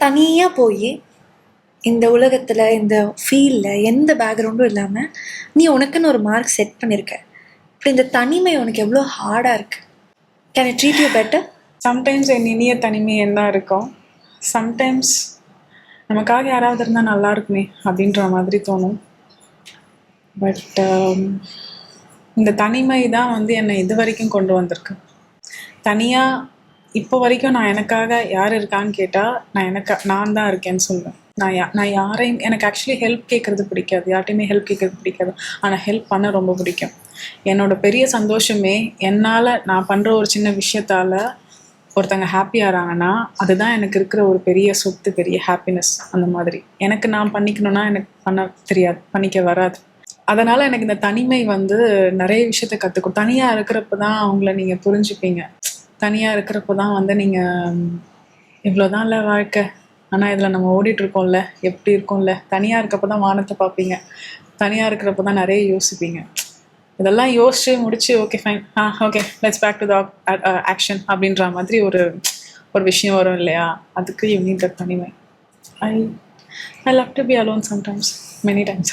தனியாக போய் இந்த உலகத்தில் இந்த ஃபீல்டில் எந்த பேக்ரவுண்டும் இல்லாமல் நீ உனக்குன்னு ஒரு மார்க் செட் பண்ணியிருக்க. இப்படி இந்த தனிமை உனக்கு எவ்வளோ ஹார்டாக இருக்குது? Can I treat you better? Sometimes என் இனிய தனிமை என்ன இருக்கும், சம்டைம்ஸ் நமக்காக யாராவது இருந்தால் நல்லா இருக்குமே அப்படின்ற மாதிரி தோணும். பட் இந்த தனிமை தான் வந்து என்னை இது வரைக்கும் கொண்டு வந்திருக்கு. தனியாக இப்போ வரைக்கும் நான் எனக்காக யார் இருக்கான்னு கேட்டால் நான் தான் இருக்கேன்னு சொல்லுவேன். நான் யாரையும் எனக்கு ஆக்சுவலி ஹெல்ப் கேட்குறது பிடிக்காது, யார்ட்டையுமே ஹெல்ப் கேட்குறது பிடிக்காது. ஆனால் ஹெல்ப் பண்ண ரொம்ப பிடிக்கும். என்னோடய பெரிய சந்தோஷமே என்னால் நான் பண்ணுற ஒரு சின்ன விஷயத்தால் ஒருத்தங்க ஹாப்பியாகிறாங்கன்னா அதுதான் எனக்கு இருக்கிற ஒரு பெரிய சொத்து, பெரிய ஹாப்பினஸ். அந்த மாதிரி எனக்கு நான் பண்ணிக்கணுன்னா எனக்கு பண்ண தெரியாது, பண்ணிக்க வராது. அதனால் எனக்கு இந்த தனிமை வந்து நிறைய விஷயத்த கற்றுக்கும். தனியாக இருக்கிறப்ப தான் அவங்கள நீங்கள் புரிஞ்சுப்பீங்க. தனியாக இருக்கிறப்ப தான் வந்து நீங்கள் இவ்வளோதான் இல்லை வாழ்க்கை, ஆனால் இதில் நம்ம ஓடிட்டுருக்கோம்ல, எப்படி இருக்கோம்ல. தனியாக இருக்கப்போ தான் வானத்தை பார்ப்பீங்க, தனியாக இருக்கிறப்ப தான் நிறைய யோசிப்பீங்க. இதெல்லாம் யோசிச்சு முடிச்சு okay fine, okay let's back to the action அப்படின்ற மாதிரி ஒரு விஷயம் வரும் இல்லையா. அதுக்கு யூ நீட் த தனிமை. I love to be alone sometimes, many times.